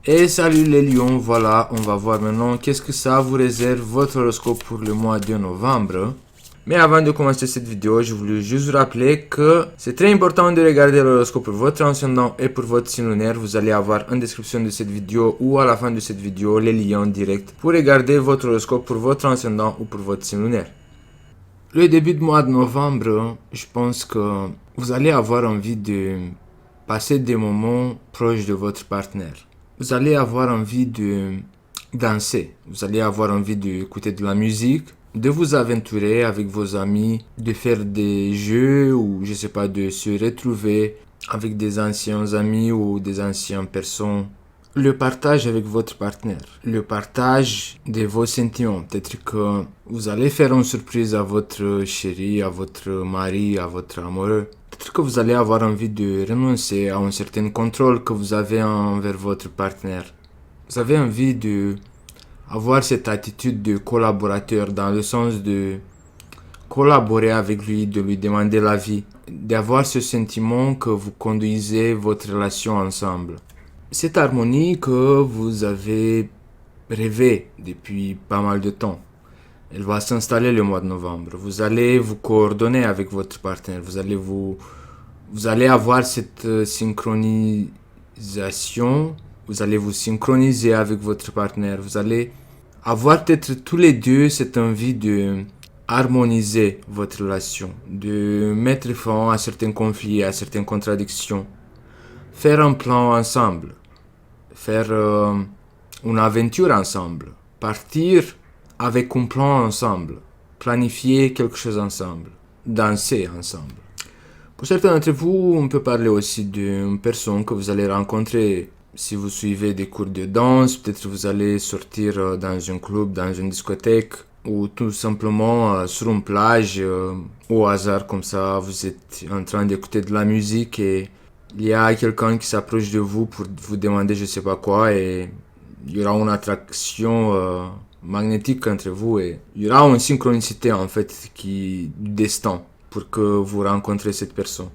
Et salut les lions, voilà, on va voir maintenant qu'est-ce que ça vous réserve votre horoscope pour le mois de novembre. Mais avant de commencer cette vidéo, je voulais juste vous rappeler que c'est très important de regarder l'horoscope pour votre ascendant et pour votre signe lunaire. Vous allez avoir en description de cette vidéo ou à la fin de cette vidéo les liens directs pour regarder votre horoscope pour votre ascendant ou pour votre signe lunaire. Le début du mois de novembre, je pense que vous allez avoir envie de passer des moments proches de votre partenaire. Vous allez avoir envie de danser, vous allez avoir envie d'écouter de la musique, de vous aventurer avec vos amis, de faire des jeux ou je sais pas, de se retrouver avec des anciens amis ou des anciennes personnes. Le partage avec votre partenaire, le partage de vos sentiments. Peut-être que vous allez faire une surprise à votre chéri, à votre mari, à votre amoureux. Peut-être que vous allez avoir envie de renoncer à un certain contrôle que vous avez envers votre partenaire. Vous avez envie de avoir cette attitude de collaborateur dans le sens de collaborer avec lui, de lui demander l'avis, d'avoir ce sentiment que vous conduisez votre relation ensemble. Cette harmonie que vous avez rêvé depuis pas mal de temps, elle va s'installer le mois de novembre. Vous allez vous coordonner avec votre partenaire. Vous allez avoir cette synchronisation. Vous allez vous synchroniser avec votre partenaire. Vous allez avoir peut-être tous les deux cette envie de harmoniser votre relation, de mettre fin à certains conflits, à certaines contradictions. Faire un plan ensemble, faire une aventure ensemble, partir avec un plan ensemble, planifier quelque chose ensemble, danser ensemble. Pour certains d'entre vous, on peut parler aussi d'une personne que vous allez rencontrer si vous suivez des cours de danse. Peut-être vous allez sortir dans un club, dans une discothèque ou tout simplement sur une plage au hasard comme ça. Vous êtes en train d'écouter de la musique et il y a quelqu'un qui s'approche de vous pour vous demander je sais pas quoi et il y aura une attraction magnétique entre vous et il y aura une synchronicité en fait du destin pour que vous rencontrez cette personne.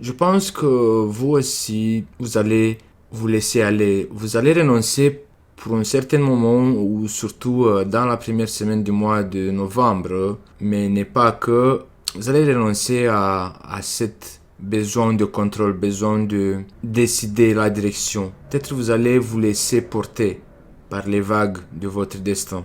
Je pense que vous aussi, vous allez vous laisser aller, vous allez renoncer pour un certain moment ou surtout dans la première semaine du mois de novembre, mais n'est pas que vous allez renoncer à cette besoin de contrôle, besoin de décider la direction. Peut-être vous allez vous laisser porter par les vagues de votre destin.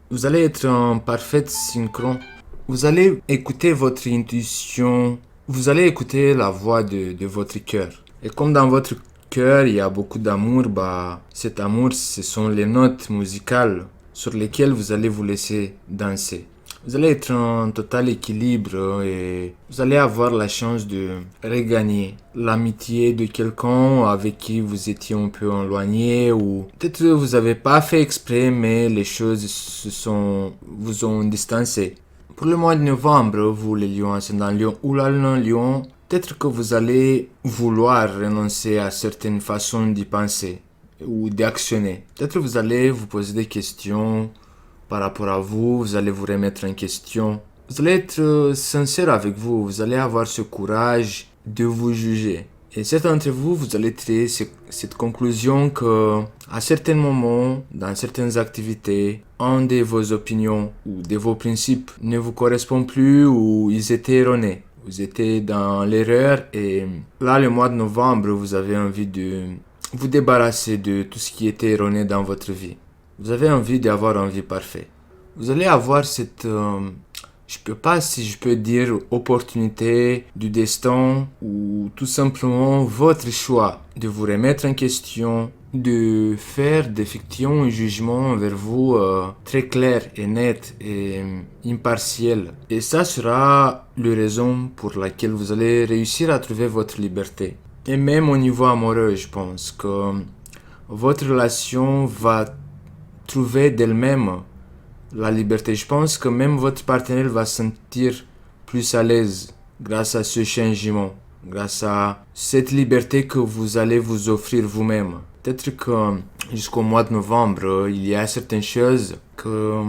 Vous allez être en parfaite synchron. Vous allez écouter votre intuition. Vous allez écouter la voix de votre cœur. Et comme dans votre cœur, il y a beaucoup d'amour, cet amour, ce sont les notes musicales sur lesquelles vous allez vous laisser danser. Vous allez être en total équilibre et vous allez avoir la chance de regagner l'amitié de quelqu'un avec qui vous étiez un peu éloigné ou peut-être que vous n'avez pas fait exprès mais les choses vous ont distancé. Pour le mois de novembre, vous les lions ascendant lion ou la lune lion, peut-être que vous allez vouloir renoncer à certaines façons d'y penser ou d'actionner. Peut-être que vous allez vous poser des questions par rapport à vous, vous allez vous remettre en question. Vous allez être sincère avec vous, vous allez avoir ce courage de vous juger. Et certains d'entre vous, vous allez tirer cette conclusion que à certains moments, dans certaines activités, un de vos opinions ou de vos principes ne vous correspond plus ou ils étaient erronés. Vous étiez dans l'erreur et là, le mois de novembre, vous avez envie de vous débarrasser de tout ce qui était erroné dans votre vie. Vous avez envie d'avoir une vie parfaite. Vous allez avoir cette, je peux pas si je peux dire, opportunité du destin ou tout simplement votre choix de vous remettre en question, de faire d'effectivement un jugement envers vous très clair et net et impartiel. Et ça sera la raison pour laquelle vous allez réussir à trouver votre liberté. Et même au niveau amoureux, je pense que votre relation va trouver d'elle-même la liberté. Je pense que même votre partenaire va se sentir plus à l'aise grâce à ce changement, grâce à cette liberté que vous allez vous offrir vous-même. Peut-être que jusqu'au mois de novembre, il y a certaines choses que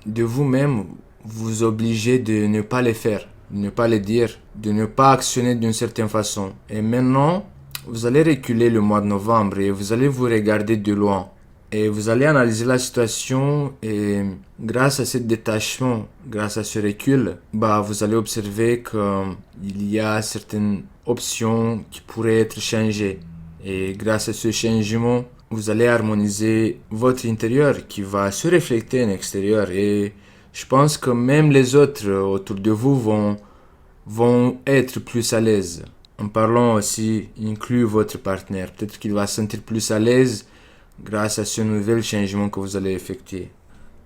de vous-même vous obligez de ne pas les faire, de ne pas les dire, de ne pas actionner d'une certaine façon. Et maintenant, vous allez reculer le mois de novembre et vous allez vous regarder de loin. Et vous allez analyser la situation et grâce à ce détachement, grâce à ce recul, vous allez observer qu'il y a certaines options qui pourraient être changées. Et grâce à ce changement, vous allez harmoniser votre intérieur qui va se refléter en extérieur. Et je pense que même les autres autour de vous vont être plus à l'aise. En parlant aussi, inclut votre partenaire. Peut-être qu'il va se sentir plus à l'aise grâce à ce nouvel changement que vous allez effectuer.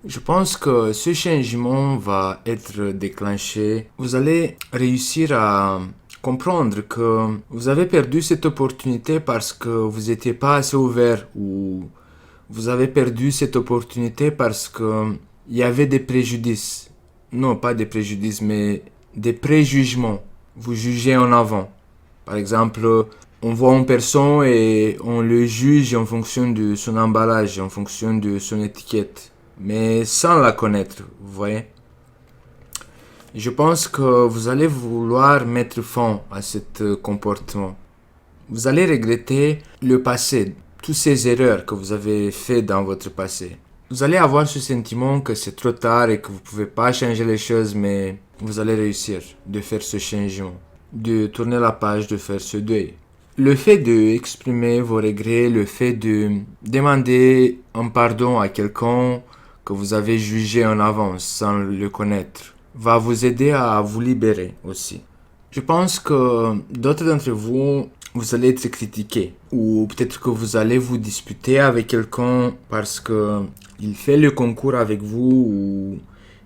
Je pense que ce changement va être déclenché. Vous allez réussir à comprendre que vous avez perdu cette opportunité parce que vous n'étiez pas assez ouvert, ou vous avez perdu cette opportunité parce que il y avait des préjudices. Non, pas des préjudices, mais des préjugements. Vous jugez en avant. Par exemple, on voit une personne et on le juge en fonction de son emballage, en fonction de son étiquette, mais sans la connaître, vous voyez. Je pense que vous allez vouloir mettre fin à ce comportement. Vous allez regretter le passé, toutes ces erreurs que vous avez faites dans votre passé. Vous allez avoir ce sentiment que c'est trop tard et que vous ne pouvez pas changer les choses, mais vous allez réussir de faire ce changement, de tourner la page, de faire ce deuil. Le fait d'exprimer vos regrets, le fait de demander un pardon à quelqu'un que vous avez jugé en avance sans le connaître, va vous aider à vous libérer aussi. Je pense que d'autres d'entre vous, vous allez être critiqués, ou peut-être que vous allez vous disputer avec quelqu'un parce que il fait le concours avec vous, ou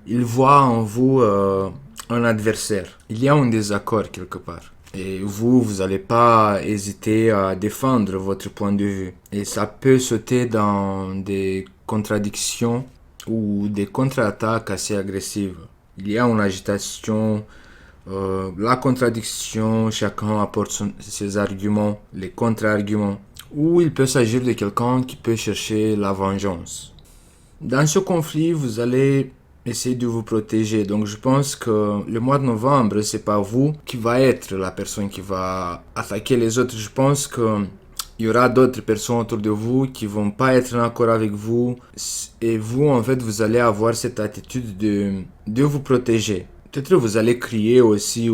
il voit en vous un adversaire. Il y a un désaccord quelque part. Et vous n'allez pas hésiter à défendre votre point de vue. Et ça peut sauter dans des contradictions ou des contre-attaques assez agressives. Il y a une agitation, la contradiction, chacun apporte ses arguments, les contre-arguments. Ou il peut s'agir de quelqu'un qui peut chercher la vengeance. Dans ce conflit, vous allez essayer de vous protéger. Donc je pense que le mois de novembre, c'est pas vous qui va être la personne qui va attaquer les autres. Je pense que il y aura d'autres personnes autour de vous qui vont pas être en accord avec vous. Et vous, en fait, vous allez avoir cette attitude de vous protéger. Peut-être vous allez crier aussi,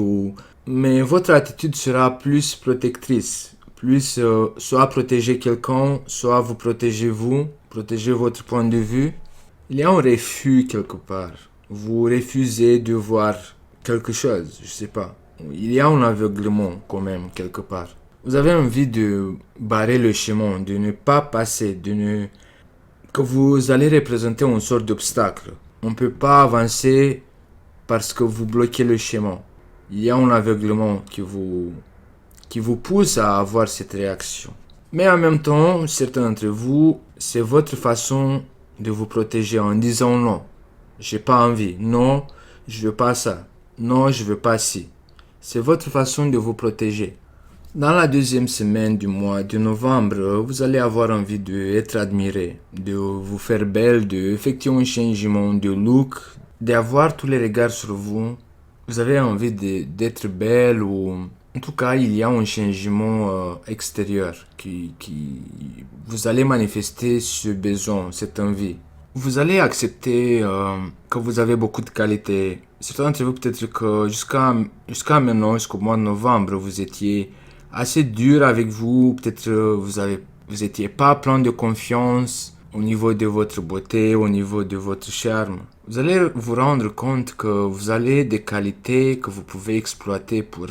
mais votre attitude sera plus protectrice. Plus soit protéger quelqu'un, soit vous protéger vous, protéger votre point de vue. Il y a un refus quelque part. Vous refusez de voir quelque chose, je sais pas. Il y a un aveuglement quand même quelque part. Vous avez envie de barrer le chemin, de ne pas passer, que vous allez représenter une sorte d'obstacle. On ne peut pas avancer parce que vous bloquez le chemin. Il y a un aveuglement qui vous pousse à avoir cette réaction. Mais en même temps, certains d'entre vous, c'est votre façon de vous protéger en disant non. J'ai pas envie. Non, je veux pas ça. Non, je veux pas ci. C'est votre façon de vous protéger. Dans la deuxième semaine du mois de novembre, vous allez avoir envie d'être admiré, de vous faire belle, d'effectuer un changement de look, d'avoir tous les regards sur vous. Vous avez envie d'être belle, ou en tout cas, il y a un changement extérieur qui vous allez manifester ce besoin, cette envie. Vous allez accepter que vous avez beaucoup de qualités. Certains d'entre vous, peut-être que jusqu'à maintenant, jusqu'au mois de novembre, vous étiez assez dur avec vous. Peut-être vous étiez pas plein de confiance au niveau de votre beauté, au niveau de votre charme. Vous allez vous rendre compte que vous avez des qualités que vous pouvez exploiter pour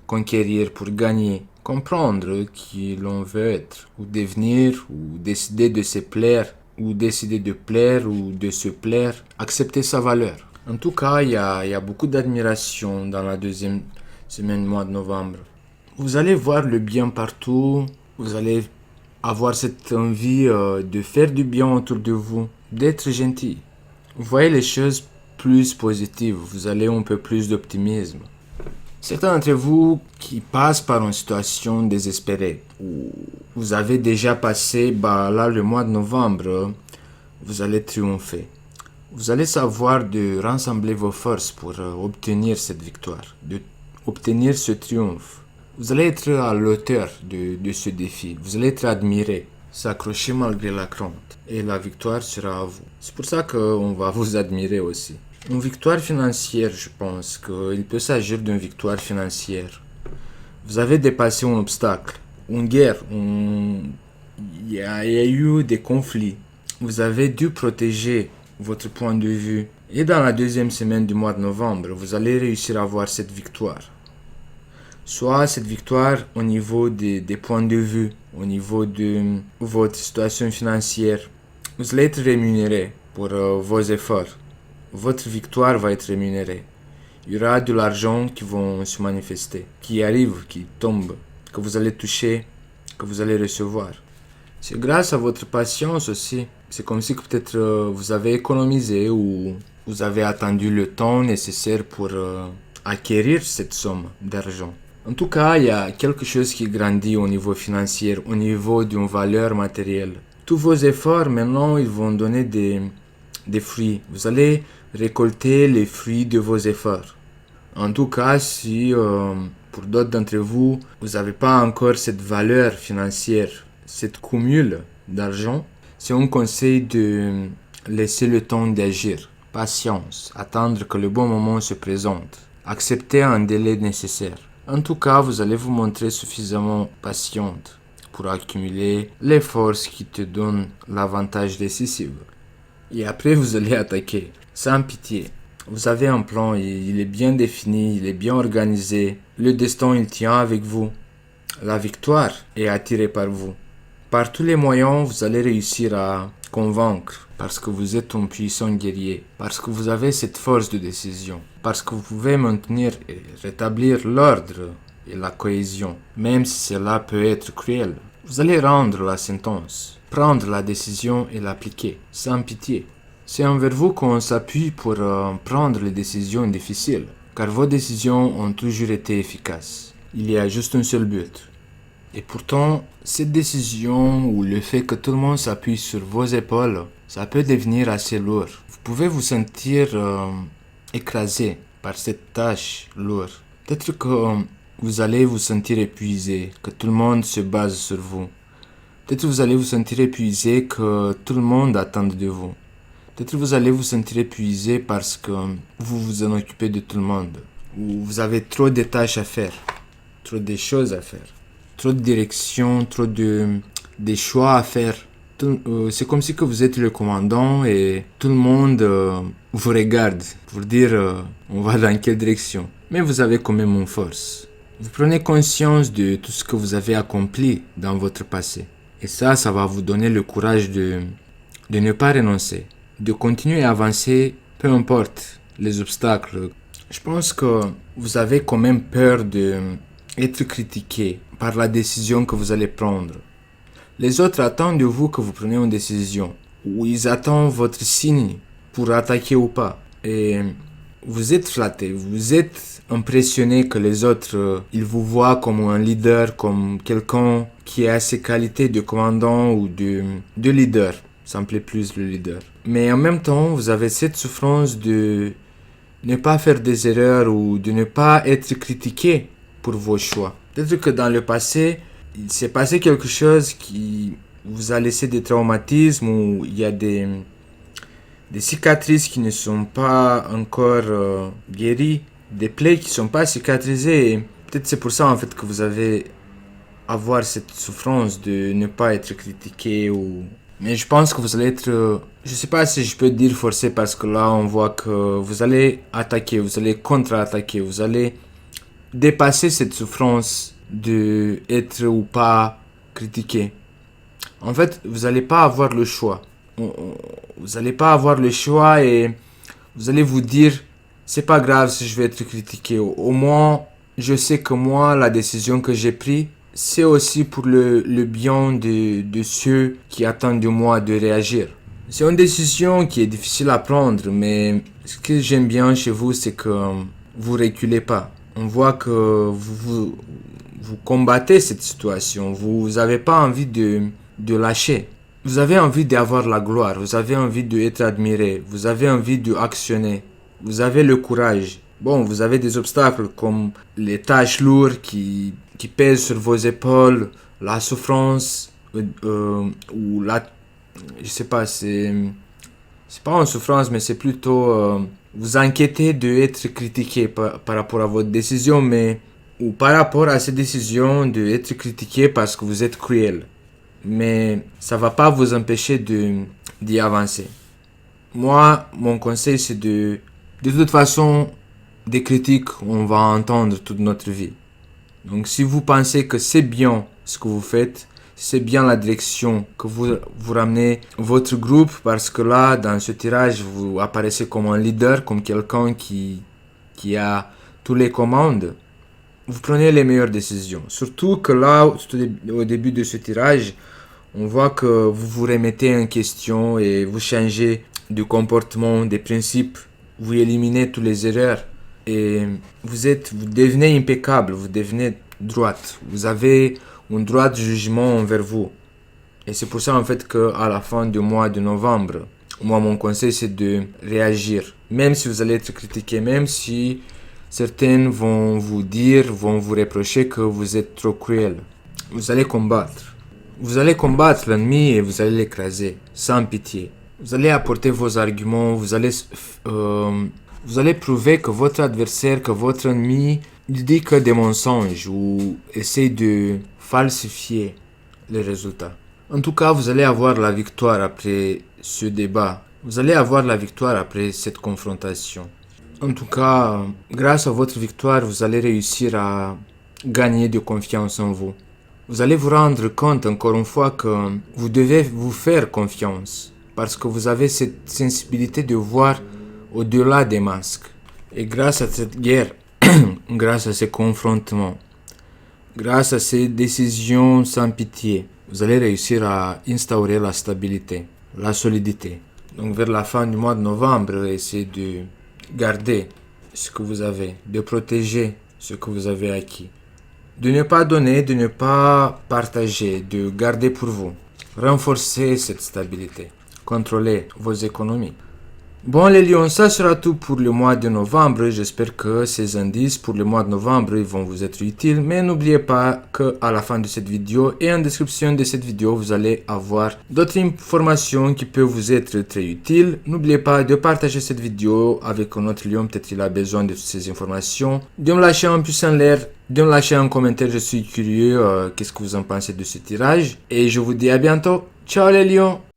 conquérir, pour gagner. Comprendre qui l'on veut être, ou devenir, ou décider de se plaire, ou décider de plaire, ou de se plaire. Accepter sa valeur. En tout cas, il y a beaucoup d'admiration dans la deuxième semaine du mois de novembre. Vous allez voir le bien partout. Vous allez avoir cette envie de faire du bien autour de vous, d'être gentil. Vous voyez les choses plus positives. Vous avez un peu plus d'optimisme. Certains d'entre vous qui passent par une situation désespérée, où vous avez déjà passé, là, le mois de novembre, vous allez triompher. Vous allez savoir de rassembler vos forces pour obtenir cette victoire, de obtenir ce triomphe. Vous allez être à l'auteur de ce défi. Vous allez être admiré, s'accrocher malgré la crainte. Et la victoire sera à vous. C'est pour ça qu'on va vous admirer aussi. Une victoire financière, je pense qu'il peut s'agir d'une victoire financière. Vous avez dépassé un obstacle, une guerre, il y a eu des conflits. Vous avez dû protéger votre point de vue. Et dans la deuxième semaine du mois de novembre, vous allez réussir à avoir cette victoire. Soit cette victoire au niveau des points de vue, au niveau de votre situation financière. Vous allez être rémunéré pour vos efforts. Votre victoire va être rémunérée. Il y aura de l'argent qui vont se manifester, qui arrive, qui tombe, que vous allez toucher, que vous allez recevoir. C'est grâce à votre patience aussi. C'est comme si peut-être vous avez économisé ou vous avez attendu le temps nécessaire pour acquérir cette somme d'argent. En tout cas, il y a quelque chose qui grandit au niveau financier, au niveau d'une valeur matérielle. Tous vos efforts, maintenant, ils vont donner des fruits. Vous allez récolter les fruits de vos efforts. En tout cas, si pour d'autres d'entre vous, vous n'avez pas encore cette valeur financière, cette cumul d'argent, c'est un conseil de laisser le temps d'agir. Patience, attendre que le bon moment se présente. Accepter un délai nécessaire. En tout cas, vous allez vous montrer suffisamment patiente pour accumuler les forces qui te donnent l'avantage décisif. Et après, vous allez attaquer, sans pitié. Vous avez un plan, il est bien défini, il est bien organisé. Le destin, il tient avec vous. La victoire est attirée par vous. Par tous les moyens, vous allez réussir à convaincre parce que vous êtes un puissant guerrier, parce que vous avez cette force de décision, parce que vous pouvez maintenir et rétablir l'ordre et la cohésion, même si cela peut être cruel. Vous allez rendre la sentence, prendre la décision et l'appliquer, sans pitié. C'est envers vous qu'on s'appuie pour prendre les décisions difficiles, car vos décisions ont toujours été efficaces. Il y a juste un seul but. Et pourtant, cette décision ou le fait que tout le monde s'appuie sur vos épaules, ça peut devenir assez lourd. Vous pouvez vous sentir écrasé par cette tâche lourde. Peut-être que vous allez vous sentir épuisé, que tout le monde se base sur vous. Peut-être que vous allez vous sentir épuisé, que tout le monde attend de vous. Peut-être que vous allez vous sentir épuisé parce que vous vous en occupez de tout le monde. Ou vous avez trop de tâches à faire, trop de choses à faire. Trop de directions, trop de choix à faire. C'est comme si que vous êtes le commandant et tout le monde vous regarde pour dire on va dans quelle direction. Mais vous avez quand même une force. Vous prenez conscience de tout ce que vous avez accompli dans votre passé. Et ça va vous donner le courage de ne pas renoncer, de continuer à avancer, peu importe les obstacles. Je pense que vous avez quand même peur d'être critiqué par la décision que vous allez prendre. Les autres attendent de vous que vous preniez une décision, ou ils attendent votre signe pour attaquer ou pas. Et vous êtes flatté, vous êtes impressionné que les autres, ils vous voient comme un leader, comme quelqu'un qui a ses qualités de commandant ou de leader. Ça me plaît plus le leader. Mais en même temps, vous avez cette souffrance de ne pas faire des erreurs ou de ne pas être critiqué pour vos choix. Peut-être que dans le passé, il s'est passé quelque chose qui vous a laissé des traumatismes ou il y a des cicatrices qui ne sont pas encore guéries, des plaies qui ne sont pas cicatrisées. Et peut-être c'est pour ça en fait que vous avez avoir cette souffrance de ne pas être critiqué ou... Mais je pense que vous allez être... je sais pas si je peux dire forcé parce que là on voit que vous allez attaquer, vous allez contre-attaquer, vous allez dépasser cette souffrance de être ou pas critiqué. En fait, vous n'allez pas avoir le choix. Vous n'allez pas avoir le choix et vous allez vous dire c'est pas grave si je vais être critiqué. Au moins, je sais que moi, la décision que j'ai prise, c'est aussi pour le bien de ceux qui attendent de moi de réagir. C'est une décision qui est difficile à prendre, mais ce que j'aime bien chez vous, c'est que vous reculez pas. On voit que vous combattez cette situation. Vous n'avez pas envie de lâcher. Vous avez envie d'avoir la gloire. Vous avez envie d'être admiré. Vous avez envie d'actionner. Vous avez le courage. Bon, vous avez des obstacles comme les tâches lourdes qui pèsent sur vos épaules, la souffrance, ou la... Je sais pas, c'est pas une souffrance, mais c'est plutôt... vous inquiétez d'être critiqué par rapport à votre décision, mais... Ou par rapport à cette décision d'être critiqué parce que vous êtes cruel. Mais ça va pas vous empêcher d'y avancer. Moi, mon conseil, c'est de toute façon, des critiques, on va entendre toute notre vie. Donc, si vous pensez que c'est bien ce que vous faites, c'est bien la direction que vous ramenez votre groupe, parce que là, dans ce tirage, vous apparaissez comme un leader, comme quelqu'un qui a toutes les commandes. Vous prenez les meilleures décisions. Surtout que là, au début de ce tirage, on voit que vous vous remettez en question et vous changez de comportement, des principes, vous éliminez toutes les erreurs et vous devenez impeccable, vous devenez droite. Vous avez un droit de jugement envers vous. Et c'est pour ça en fait qu'à la fin du mois de novembre, moi mon conseil c'est de réagir. Même si vous allez être critiqué, même si certains vont vous dire, vont vous reprocher que vous êtes trop cruel. Vous allez combattre. Vous allez combattre l'ennemi et vous allez l'écraser, sans pitié. Vous allez apporter vos arguments, vous allez prouver que votre adversaire, que votre ennemi, il dit que des mensonges ou essaie de falsifier les résultats. En tout cas, vous allez avoir la victoire après ce débat. Vous allez avoir la victoire après cette confrontation. En tout cas, grâce à votre victoire, vous allez réussir à gagner de confiance en vous. Vous allez vous rendre compte encore une fois que vous devez vous faire confiance parce que vous avez cette sensibilité de voir au-delà des masques. Et grâce à cette guerre, grâce à ces confrontements, grâce à ces décisions sans pitié, vous allez réussir à instaurer la stabilité, la solidité. Donc vers la fin du mois de novembre, essayez de garder ce que vous avez, de protéger ce que vous avez acquis. De ne pas donner, de ne pas partager, de garder pour vous. Renforcez cette stabilité. Contrôlez vos économies. Bon les lions, ça sera tout pour le mois de novembre. J'espère que ces indices pour le mois de novembre ils vont vous être utiles. Mais n'oubliez pas qu'à la fin de cette vidéo et en description de cette vidéo, vous allez avoir d'autres informations qui peuvent vous être très utiles. N'oubliez pas de partager cette vidéo avec un autre lion, peut-être il a besoin de toutes ces informations. De me lâcher un pouce en l'air, de me lâcher un commentaire, je suis curieux, qu'est-ce que vous en pensez de ce tirage. Et je vous dis à bientôt. Ciao les lions!